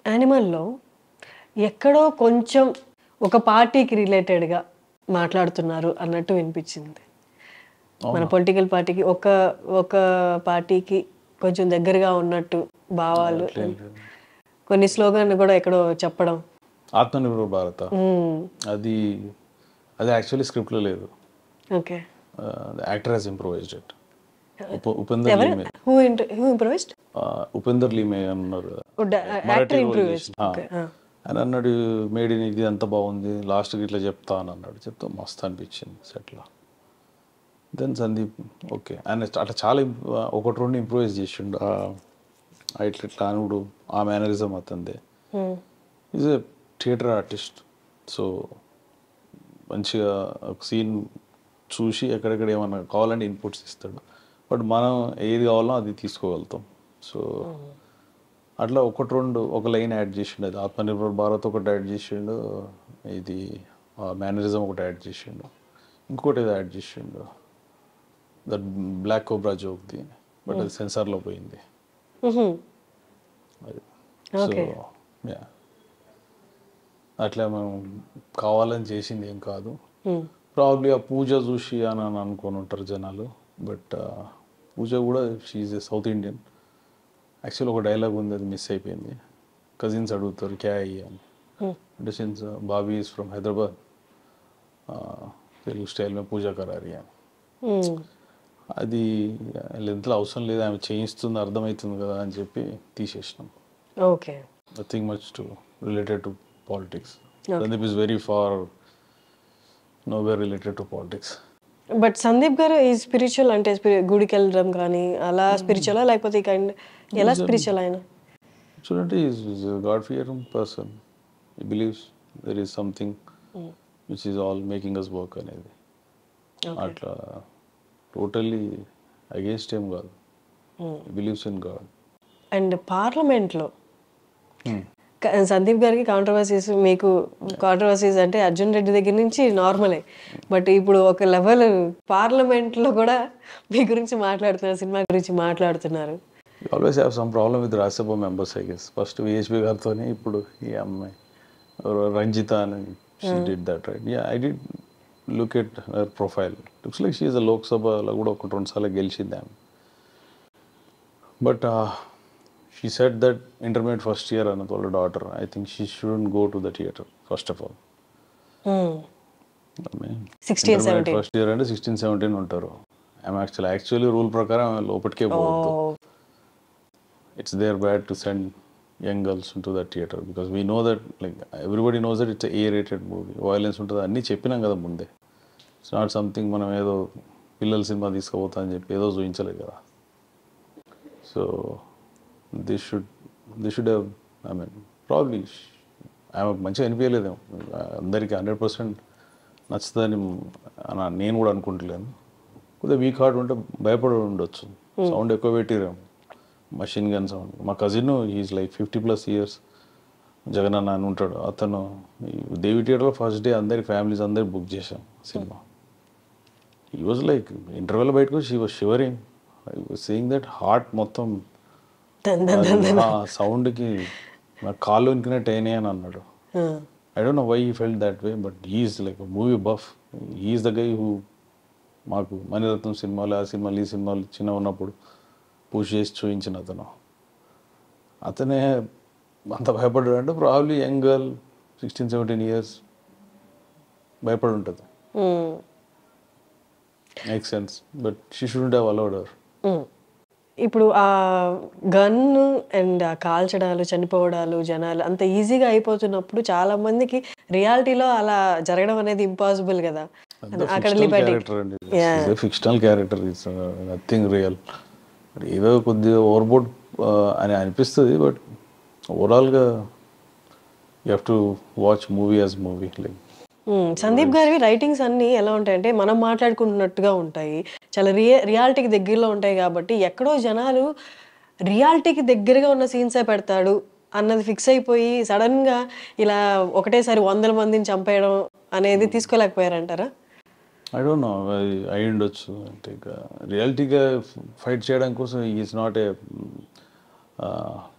యానిమల్‌లో ఎక్కడో కొంచెం ఒక పార్టీకి రిలేటెడ్‌గా మాట్లాడుతున్నారు అన్నట్టు వినిపించింది. మన అవునా? పొలిటికల్ పార్టీకి ఒక పార్టీకి కొంచెం దగ్గరగా ఉన్నట్టు భావాలు అట్లేం లేదు. కొన్ని స్లోగన్‌లు కూడా ఎక్కడో చెప్పడం. ఆత్మనిర్భర్ భారత హ్మ్. అది అది యాక్చువల్లీ స్క్రిప్ట్లో లేదు. Okay. Actor has improvised it. Upender ఎవరు? లీమే హూ ఇంప్రూవైజ్డ్? ఉపేందర్ లీమే అన్నారు కదా, మరాఠీ యాక్టర్ రోల్ ఇంప్రూవైజ్డ్. చేసిన. ఓకే. అని అన్నాడు, మేడ్ ఇన్ ఇది అంత బాగుంది, లాస్ట్కి ఇట్లా చెప్తా అని అన్నాడు. చెప్తా మస్తు అనిపించింది సెట్లో. దెన్ సందీప్ ఓకే ఆయన అట్లా చాలా ఒకటి రెండు ఇంప్రూవైజ్ చేసిండు. ఇట్లా ఇట్లా అనుడు ఆ మేనరిజం అతందే. Is a theatre artist. So మంచిగా ఒక సీన్ చూసి ఎక్కడెక్కడ ఏమన్నా కావాలంటే ఇన్పుట్స్ ఇస్తాడు. బట్ మనం ఏది కావాలో అది తీసుకోగలుగుతాం. సో అట్లా ఒకటి రెండు ఒక లైన్ యాడ్ చేసిండు. అది ఆత్మనిర్భర్ భారత్ ఒకటి యాడ్ చేసిండు, ఇది మేనరిజం ఒకటి యాడ్ చేసిండు, ఇంకోటి ఏదో యాడ్ చేసిండు, దట్ బ్లాక్ కోబ్రా జోక్ది. బట్ అది సెన్సార్లో పోయింది. అది సో ఓకే. యా అట్లా మనం కావాలని చేసింది ఏం కాదు. ప్రాబ్లీ ఆ పూజ చూసి అని అనుకొని ఉంటారు జనాలు. బట్ పూజ కూడా she is a south Indian. Actual ఒక డైలాగ్ ఉంది, అది మిస్ అయిపోయింది. కజిన్స్ అడుగుతారు క్యా అయ్యి అని, అంటే since Bobby is from Hyderabad, Telugu style మే పూజ కరారి అని. అది లెంత్లో అవసరం లేదు, ఆమె చేయిస్తుంది అర్థమవుతుంది కదా అని చెప్పి తీసేసినాం. Okay. Nothing much to related to politics. Sandeep is very far nowhere related to politics. But Sandeep garu ఈ స్పిరిచువల్ అంటే గుడికి వెళ్ళడం కానీ అలా స్పిరిచువలా లేకపోతే ఈ కైండ్ ఎలా స్పిరిచువల్ ఆయన? చూడండి, is god fearing person. He believes there is something which is all making us work అనేది. అట్లా టోటల్లీ అగేన్స్ట్ ఏం కాదు. Believes in God. అండ్ పార్లమెంట్లో సందీప్ గారికి కాంట్రవర్సీస్, మీకు కాంట్రవర్సీస్ అంటే అర్జున్ రెడ్డి దగ్గర నుంచి నార్మలే. బట్ ఇప్పుడు ఒక లెవెల్ పార్లమెంట్లో కూడా మీ గురించి మాట్లాడుతున్నారు, సినిమా గురించి మాట్లాడుతున్నారు. You always have some problem with Rajya Sabha members I guess. First VHP గారితోనే, ఇప్పుడు ఈ అమ్మాయి రంజిత అని she did that right. Ya I did look at her profile. Looks like she is a లోక్సభలో కూడా ఒకటి రెండు సార్లు గెలిచింది ఆమె. But she said that intermediate first year and told her daughter, I think she shouldn't go to the theater first of all. I mean, 16, 17 first year అంటే 16-17 ఉంటారు. ఆమె యాక్చువల్లీ రూల్ ప్రకారం ఆమె లోపలికే పోవద్దు. It's there bad to send young girls to the theatre because we know that like everybody knows that it's A rated movie, violence ఉంటుంది అన్నీ చెప్పినాం కదా ముందే. ఇట్స్ నాట్ సంథింగ్ మనం ఏదో పిల్లల సినిమా తీసుకుపోతా అని చెప్పి ఏదో చూపించలేదు కదా. So this should have, I mean probably ఆమె మంచిగా అనిపించలేదేమో అందరికీ 100% నచ్చుతుందని నేను కూడా అనుకుంటలేను. కొద్దిగా వీక్ హార్ట్ ఉంటే భయపడి ఉండొచ్చు. సౌండ్ ఎక్కువ పెట్టిరేమో, మషిన్ గన్ సౌండ్. మా cousin is like 50+ years, Jagan అన్న అని ఉంటాడు. అతను దేవి థియేటర్లో ఫస్ట్ డే అందరి ఫ్యామిలీస్ అందరికి బుక్ చేశాం cinema. He was like interval బయటకు she was shivering. I was saying that heart మొత్తం సౌండ్కి నా కాళ్ళు వణికినట్టు అయినాయి అని అన్నాడు. I don't know why he felt that way, but he's like movie buff. He's the guy who మాకు మణిరత్నం సినిమాలు, ఆ సినిమాలు, ఈ సినిమాలు చిన్న ఉన్నప్పుడు పుష్ చేసి చూపించిన అతనే అంత భయపడ్డాడు అంటే ప్రాబ్లీ యంగ్ గర్ల్ 16-17 ఇయర్స్ భయపడి ఉంటుంది. Make sense, but she shouldn't have allowed her. ఇప్పుడు ఆ గన్ అండ్ ఆ కాల్చడాలు, చనిపోవడాలు, జనాలు అంత ఈజీగా అయిపోతున్నప్పుడు చాలా మందికి రియాలిటీలో అలా జరగడం అనేది ఇంపాసిబుల్ కదా. అక్కడ fictional character, it's nothing real. ఏదో కొద్దిగా ఓవర్బోర్డ్ అని అనిపిస్తుంది, బట్ ఓవరాల్గా you have to watch movie as movie. Like Sandeep గారివి రైటింగ్స్ అన్నీ ఎలా ఉంటాయంటే మనం మాట్లాడుకుంటున్నట్టుగా ఉంటాయి, చాలా రియాలిటీకి దగ్గరలో ఉంటాయి. కాబట్టి ఎక్కడో జనాలు రియాలిటీకి దగ్గరగా ఉన్న సీన్సే పెడతాడు అన్నది ఫిక్స్ అయిపోయి సడన్గా ఇలా ఒకటేసారి 100 మందిని చంపేయడం అనేది తీసుకోలేకపోయారంటారా? ఐ డోంట్ నో, అయి ఉండొచ్చు. అంటే ఇక రియాలిటీగా ఫైట్ చేయడం కోసం is not a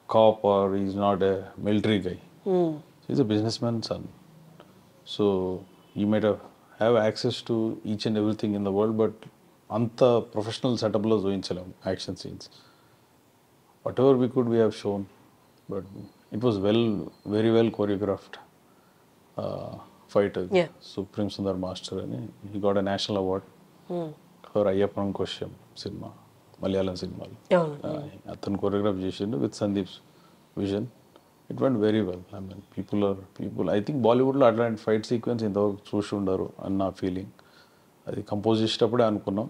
cop or he's not a military guy. He's a businessman's son. So he might have access to each and everything in the world, but అంత professional సెటప్లో చూపించలేము action scenes. Whatever we could we have shown, but it was very well choreographed fight. Supreme Sundar master అని he got a national award for Ayyappan క్వశ్చన్ సినిమా, మలయాళం సినిమాలో అతను choreograph చేసిండు with Sandeep vision. It went very well. I mean people I think బాలీవుడ్లో అట్లాంటి fight sequence ఇంతవరకు చూసి ఉండరు అని నా ఫీలింగ్. అది కంపోజ్ చేసేటప్పుడే అనుకున్నాం,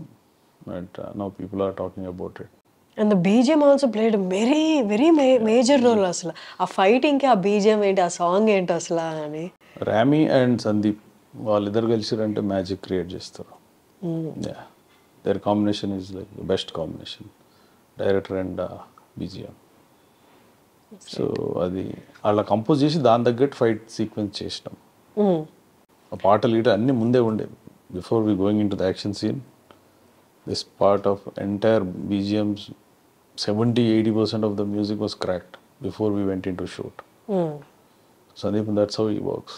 but now people are talking about it. And the BGM also played very major role. అసలు ఆ ఫైటింగ్కి ఆ బీజిఎం ఏంటి, ఆ సాంగ్ ఏంటి అసలు అని. రామీ అండ్ సందీప్ వాళ్ళిద్దరు కలిసిరంటే మ్యాజిక్ క్రియేట్ చేస్తారు. Their combination is like best combination, director and BGM. So అది అలా కంపోజ్ చేసి దాని తగ్గట్టు ఫైట్ సీక్వెన్స్ చేసినాం. ఆ పాటలు ఇటు అన్నీ ముందే ఉండేవి. Before we going into the action scene, this part of entire BGMs 70-80% of the music was cracked before we went into shoot. Sandeep, that's how he works.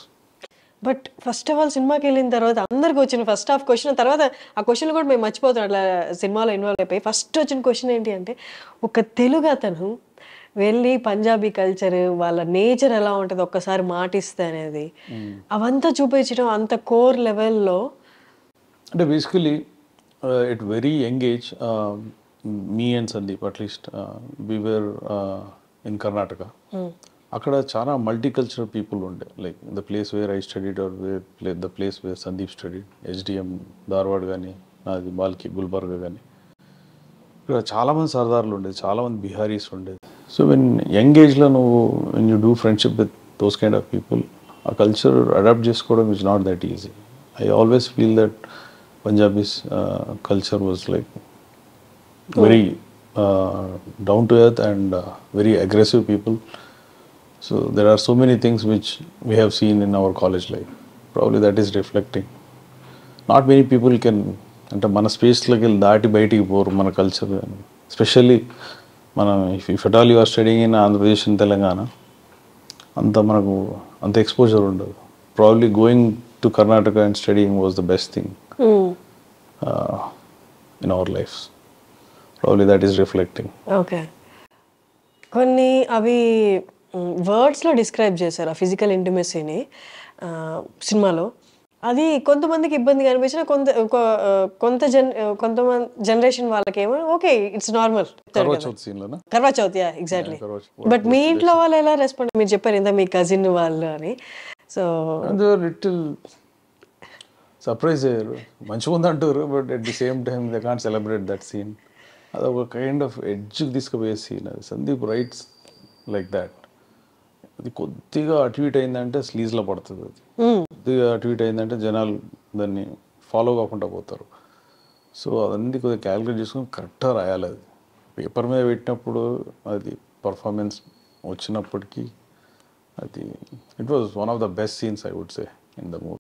But first of all సినిమాకి వెళ్ళిన తర్వాత అందరికి వచ్చిన first half question, తర్వాత ఆ question కూడా మేము మర్చిపోతాం అట్లా సినిమాలో ఇన్వాల్వ్ అయిపోయి. ఫస్ట్ వచ్చిన క్వశ్చన్ ఏంటి అంటే, ఒక తెలుగు అతను వెళ్ళి పంజాబీ కల్చర్, వాళ్ళ నేచర్ ఎలా ఉంటుంది ఒక్కసారి మాటిస్తే అనేది, అవంతా చూపించడం అంత కోర్ లెవెల్లో. అంటే basically at very young age, me and Sandeep at least we were in Karnataka. అక్కడ చాలా మల్టీకల్చరల్ పీపుల్ ఉండే, like the place where I studied or the place where Sandeep studied, HDM Dharwad కానీ, నాది బాల్కి గుల్బర్గా కానీ. ఇక్కడ చాలామంది సర్దార్లు ఉండేది, చాలామంది బిహారీస్ ఉండేది. సో యంగ్ ఏజ్లో నువ్వు when you do friendship with those kind of people, ఆ కల్చర్ అడాప్ట్ చేసుకోవడం is not that easy. I always feel that Punjabi's culture was like very down to earth and very aggressive people. So there are so many things which we have seen in our college life. Probably that is reflecting. Not many people can, అంటే మన స్పేస్లోకి వెళ్ళి దాటి బయటికి పోరు మన culture. Especially మనం if at all you are studying in Andhra Pradesh in Telangana, మనకు అంత ఎక్స్పోజర్ ఉండదు. Probably going to Karnataka and studying was the best thing in our lives. Probably that is reflecting. Okay. కొన్ని అవి వర్డ్స్లో డిస్క్రైబ్ చేశారు ఆ ఫిజికల్ ఇంటిమసీని సినిమాలో. అది కొంతమందికి ఇబ్బందిగా అనిపించిన కొంతమంది జనరేషన్ వాళ్ళకేమో okay it's normal. Karva Chauth, yeah exactly. But మీ ఇంట్లో వాళ్ళు ఎలా రెస్పాండ్, మీరు చెప్పారు ఇంత మీ కజిన్ వాళ్ళు అని. సో లిటిల్ సర్ప్రైజ్ అయ్యారు, మంచిగా ఉంది అంటారు, but at the same time they can't celebrate that scene. అదొక కైండ్ ఆఫ్ ఎడ్జ్కి తీసుకుపోయే సీన్ అది. Sandeep writes like that. అది కొద్దిగా అటు ఇటు అయిందంటే స్లీజ్లో పడుతుంది. అది కొద్దిగా అటు ఇటు అయిందంటే జనాలు దాన్ని ఫాలో కాకుండా పోతారు. సో అదన్నీ కొద్దిగా క్యాలిక్యులేట్ చేసుకుని కరెక్ట్గా రాయాలి. అది పేపర్ మీద పెట్టినప్పుడు అది పర్ఫార్మెన్స్ వచ్చినప్పటికీ అది it was one of the best scenes I would say in the movie.